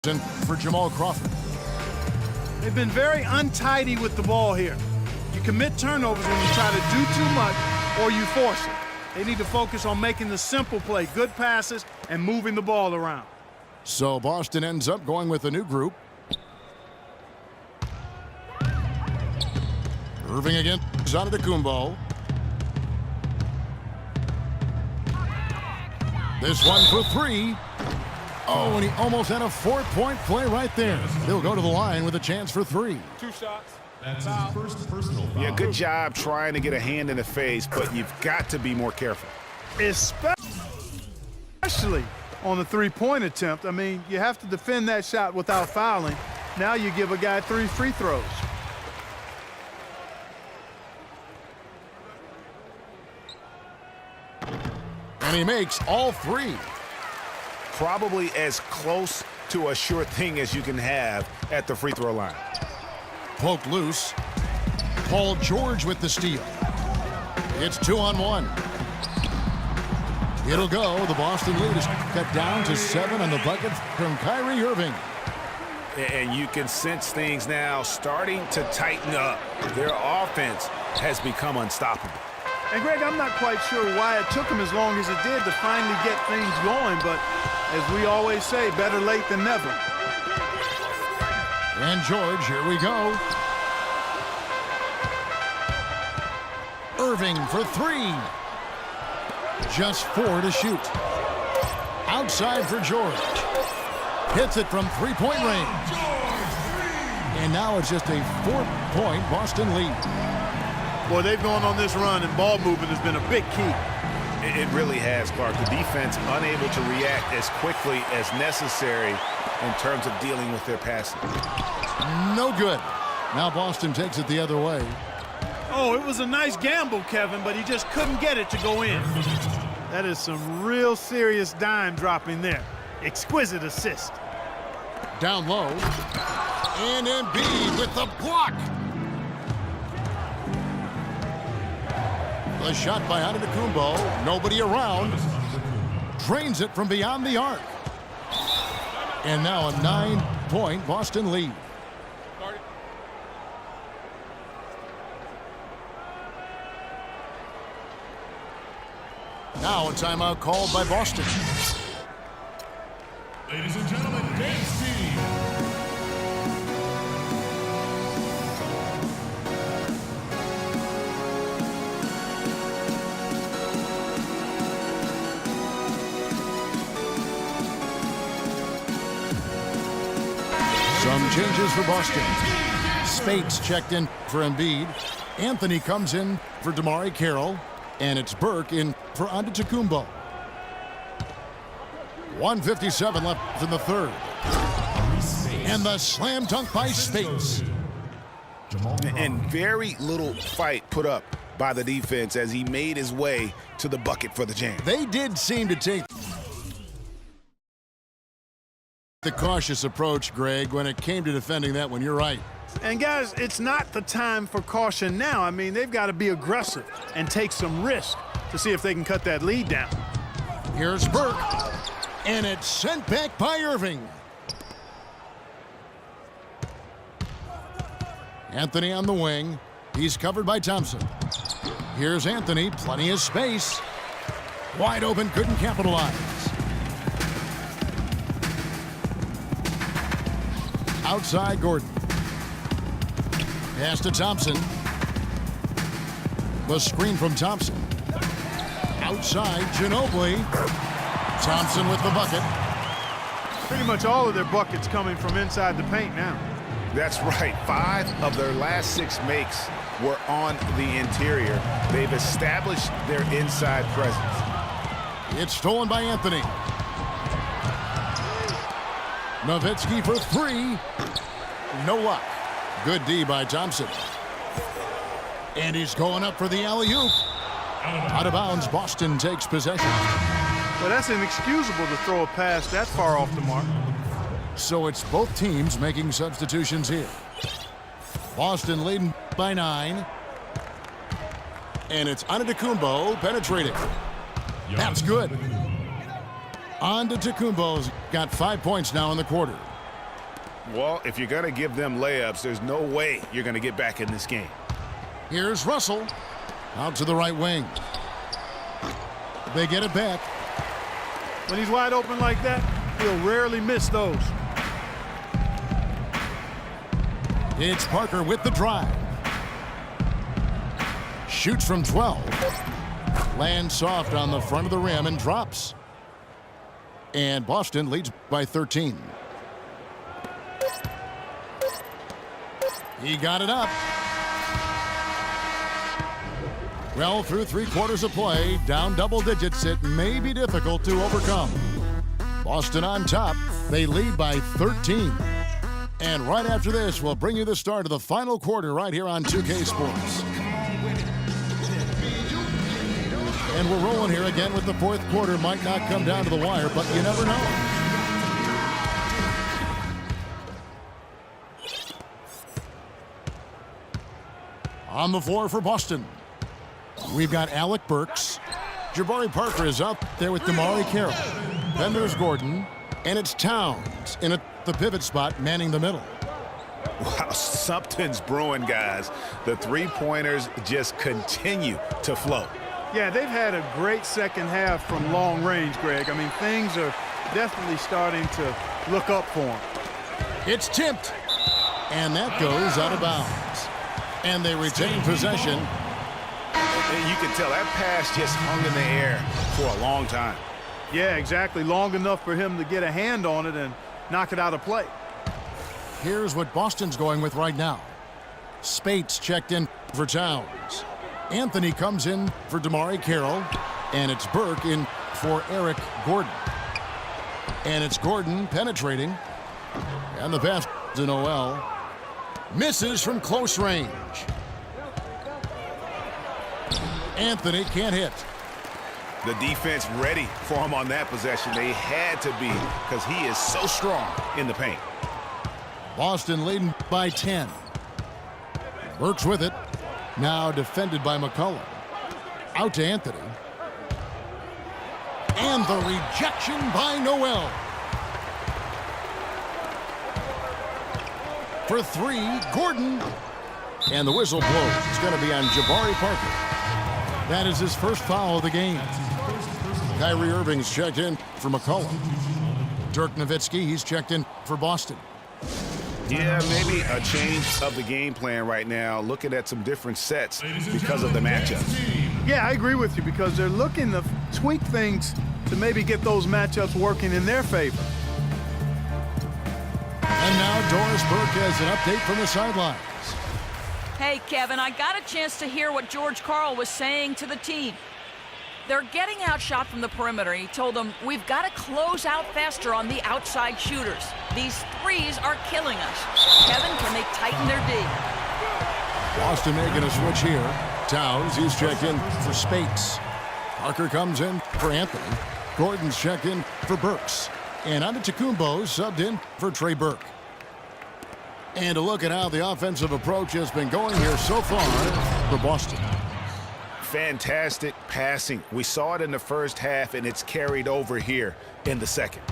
For Jamal Crawford. They've been very untidy with the ball here. You commit turnovers when you try to do too much or you force it. They need to focus on making the simple play, good passes, and moving the ball around. So Boston ends up going with a new group. Irving against Antetokounmpo. This one for three. Oh, and he almost had a four-point play right there. He'll go to the line with a chance for three. 2 shots. That's his first personal foul. Yeah, good job trying to get a hand in the face, but you've got to be more careful. Especially on the three-point attempt. I mean, you have to defend that shot without fouling. Now you give a guy 3 free throws. And he makes all three. Probably as close to a sure thing as you can have at the free throw line. Poked loose. Paul George with the steal. It's 2-on-1. It'll go. The Boston lead is cut down to 7 on the bucket from Kyrie Irving. And you can sense things now starting to tighten up. Their offense has become unstoppable. And, Greg, I'm not quite sure why it took him as long as it did to finally get things going, but as we always say, better late than never. And George, here we go. Irving for three. Just 4 to shoot. Outside for George. Hits it from three-point range. And now it's just a 4-point Boston lead. Boy, they've gone on this run, and ball movement has been a big key. It really has, Clark. The defense unable to react as quickly as necessary in terms of dealing with their passing. No good. Now Boston takes it the other way. Oh, it was a nice gamble, Kevin, but he just couldn't get it to go in. That is some real serious dime dropping there. Exquisite assist. Down low. And Embiid with the block. The shot by Antetokounmpo. Nobody around. Drains it from beyond the arc. And now a 9-point Boston lead. Now a timeout called by Boston. Ladies and gentlemen, dance team. Some changes for Boston. Spates checked in for Embiid. Anthony comes in for DeMar Carroll. And it's Burke in for Antetokounmpo. 1:57 left in the third. And the slam dunk by Spates. And very little fight put up by the defense as he made his way to the bucket for the jam. They did seem to take the cautious approach, Greg, when it came to defending that one. You're right. And, guys, it's not the time for caution now. I mean, they've got to be aggressive and take some risk to see if they can cut that lead down. Here's Burke. And it's sent back by Irving. Anthony on the wing. He's covered by Thompson. Here's Anthony. Plenty of space. Wide open. Couldn't capitalize. Outside Gordon. Pass to Thompson. The screen from Thompson. Outside Ginobili. Thompson with the bucket. Pretty much all of their buckets coming from inside the paint now. That's right. 5 of their last 6 makes were on the interior. They've established their inside presence. It's stolen by Anthony. Nowitzki for 3. No luck. Good D by Thompson. And he's going up for the alley-oop. Out of bounds, Boston takes possession. Well, that's inexcusable to throw a pass that far off the mark. So it's both teams making substitutions here. Boston leading by 9. And it's Antetokounmpo penetrating. That's good. Antetokounmpo's got 5 points now in the quarter. Well, if you're going to give them layups, there's no way you're going to get back in this game. Here's Russell. Out to the right wing. They get it back. When he's wide open like that, he'll rarely miss those. It's Parker with the drive. Shoots from 12. Lands soft on the front of the rim and drops. And Boston leads by 13. He got it up. Well, through 3/4 of play, down double digits, it may be difficult to overcome. Boston on top. They lead by 13. And right after this, we'll bring you the start of the final quarter right here on 2K Sports. And we're rolling here again with the fourth quarter. Might not come down to the wire, but you never know. On the floor for Boston, we've got Alec Burks. Jabari Parker is out there with DeMarre Carroll. Then there's Gordon, and it's Towns in the pivot spot, manning the middle. Wow, something's brewing, guys. The three-pointers just continue to flow. Yeah, they've had a great second half from long range, Greg. I mean, things are definitely starting to look up for them. It's tipped, and that goes out of bounds. And they retain possession. And you can tell that pass just hung in the air for a long time. Yeah, exactly. Long enough for him to get a hand on it and knock it out of play. Here's what Boston's going with right now. Spates checked in for Towns. Anthony comes in for DeMarre Carroll. And it's Burke in for Eric Gordon. And it's Gordon penetrating. And the pass to Noel. Misses from close range. Anthony can't hit. The defense ready for him on that possession. They had to be because he is so strong in the paint. Boston leading by 10. Burks with it. Now defended by McCollum. Out to Anthony. And the rejection by Noel. For three, Gordon. And the whistle blows. It's going to be on Jabari Parker. That is his first foul of the game. Kyrie Irving's checked in for McCollum. Dirk Nowitzki, he's checked in for Boston. Yeah, maybe a change of the game plan right now, looking at some different sets because of the matchup. Yeah, I agree with you because they're looking to tweak things to maybe get those matchups working in their favor. And now Doris Burke has an update from the sidelines. Hey, Kevin, I got a chance to hear what George Karl was saying to the team. They're getting outshot from the perimeter. He told them, we've got to close out faster on the outside shooters. These threes are killing us. Kevin, can they tighten their D? Boston making a switch here. Towns, he's checked in for Spates. Parker comes in for Anthony. Gordon's checked in for Burks. And Antetokounmpo subbed in for Trey Burke. And a look at how the offensive approach has been going here so far for Boston. Fantastic passing. We saw it in the first half, and it's carried over here in the second.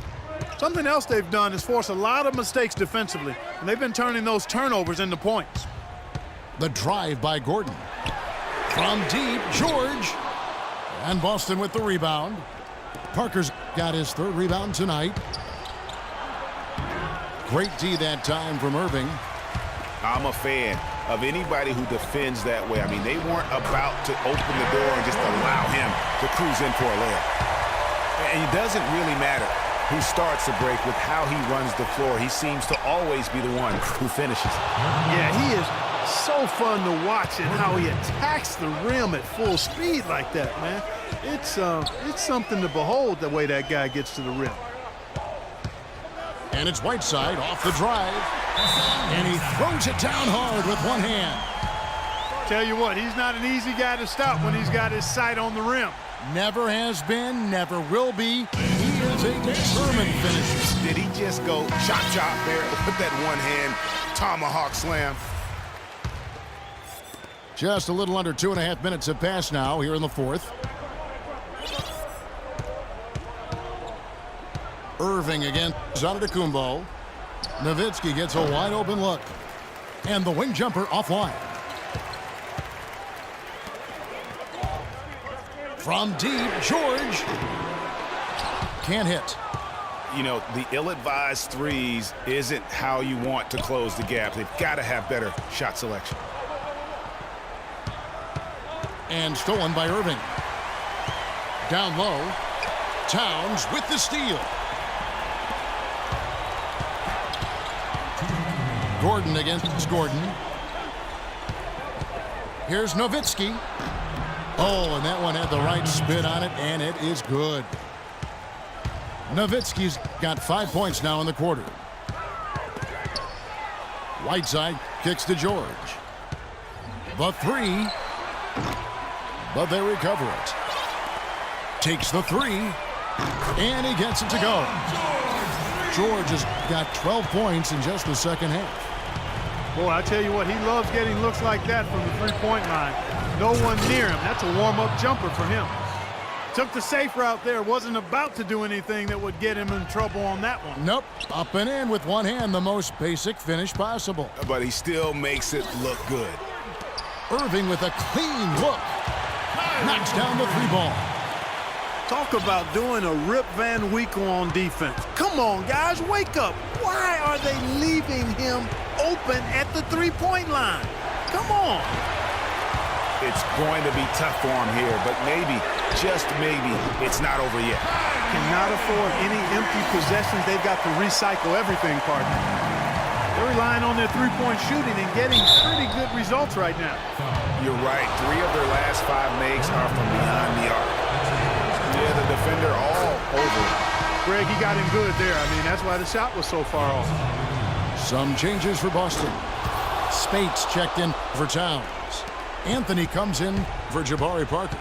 Something else they've done is force a lot of mistakes defensively, and they've been turning those turnovers into points. The drive by Gordon. From deep, George. And Boston with the rebound. Parker's got his third rebound tonight. Great D that time from Irving. I'm a fan of anybody who defends that way. I mean, they weren't about to open the door and just allow him to cruise in for a layup. And it doesn't really matter who starts the break with how he runs the floor. He seems to always be the one who finishes. Yeah, he is so fun to watch and how he attacks the rim at full speed like that, man. It's something to behold the way that guy gets to the rim. And it's Whiteside off the drive. And he throws it down hard with one hand. Tell you what, he's not an easy guy to stop when he's got his sight on the rim. Never has been, never will be. He is a determined finisher. Did he just go chop there with that one hand tomahawk slam? Just a little under 2.5 minutes have passed now here in the fourth. Irving against Antetokounmpo. Nowitzki gets a wide open look. And the wing jumper offline. From deep, George can't hit. You know, the ill-advised threes isn't how you want to close the gap. They've got to have better shot selection. And stolen by Irving. Down low, Towns with the steal. Gordon against Gordon. Here's Nowitzki. Oh, and that one had the right spin on it, and it is good. Nowitzki's got 5 points now in the quarter. Whiteside kicks to George. The three, but they recover it. Takes the three, and he gets it to go. George has got 12 points in just the second half. Boy, I tell you what, he loves getting looks like that from the three-point line. No one near him. That's a warm-up jumper for him. Took the safe route there. Wasn't about to do anything that would get him in trouble on that one. Nope. Up and in with one hand, the most basic finish possible. But he still makes it look good. Irving with a clean look. Knocks down the three ball. Talk about doing a Rip Van Winkle on defense. Come on, guys, wake up. Why are they leaving him open at the three-point line? Come on. It's going to be tough for him here, but maybe, just maybe, it's not over yet. Cannot afford any empty possessions. They've got to recycle everything, partner. They're relying on their three-point shooting and getting pretty good results right now. You're right. 3 of their last 5 makes are from beyond the arc. Yeah, the defender all over it. Greg, he got him good there. I mean, that's why the shot was so far off. Some changes for Boston. Spates checked in for Towns. Anthony comes in for Jabari Parker.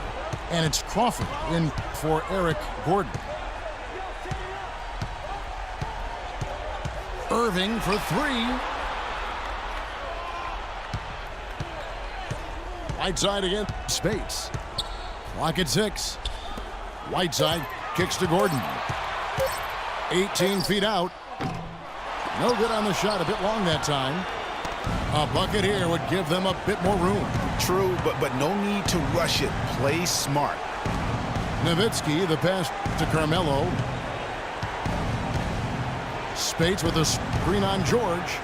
And it's Crawford in for Eric Gordon. Irving for 3. Whiteside again. Spates. Clock at 6. Whiteside kicks to Gordon. 18 feet out. No good on the shot. A bit long that time. A bucket here would give them a bit more room. True, but no need to rush it. Play smart. Nowitzki, the pass to Carmelo. Spates with a screen on George.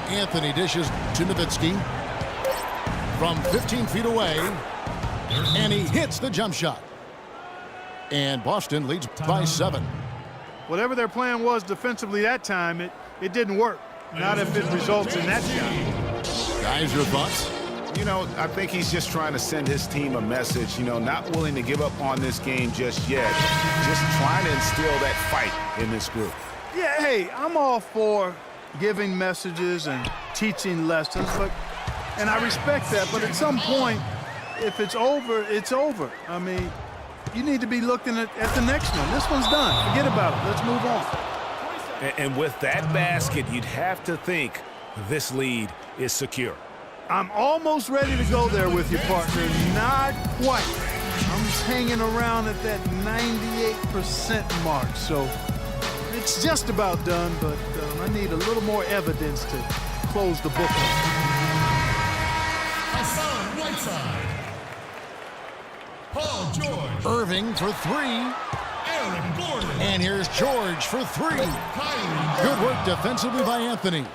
Anthony dishes to Nowitzki. From 15 feet away. And he hits the jump shot. And Boston leads by 7. Whatever their plan was defensively that time, it didn't work. Not if it results in that shot. Guys, your thoughts? You know, I think he's just trying to send his team a message, you know, not willing to give up on this game just yet. Just trying to instill that fight in this group. Yeah, hey, I'm all for giving messages and teaching lessons, and I respect that, but at some point, if it's over, it's over. I mean, you need to be looking at the next one. This one's done. Forget about it. Let's move on. And with that basket, you'd have to think this lead is secure. I'm almost ready to go there with you, partner. Not quite. I'm hanging around at that 98% mark, so it's just about done, but I need a little more evidence to close the book on. Hassan Whiteside. Paul George. Irving for 3. Aaron Gordon. And here's George for 3. Good work defensively by Anthony.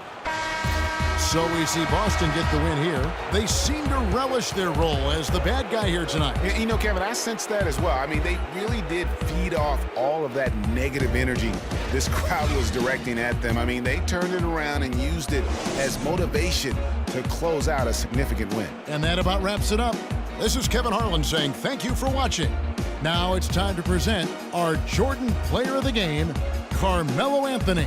So we see Boston get the win here. They seem to relish their role as the bad guy here tonight. You know, Kevin, I sense that as well. I mean, they really did feed off all of that negative energy this crowd was directing at them. I mean, they turned it around and used it as motivation to close out a significant win. And that about wraps it up. This is Kevin Harlan saying thank you for watching. Now it's time to present our Jordan Player of the Game, Carmelo Anthony.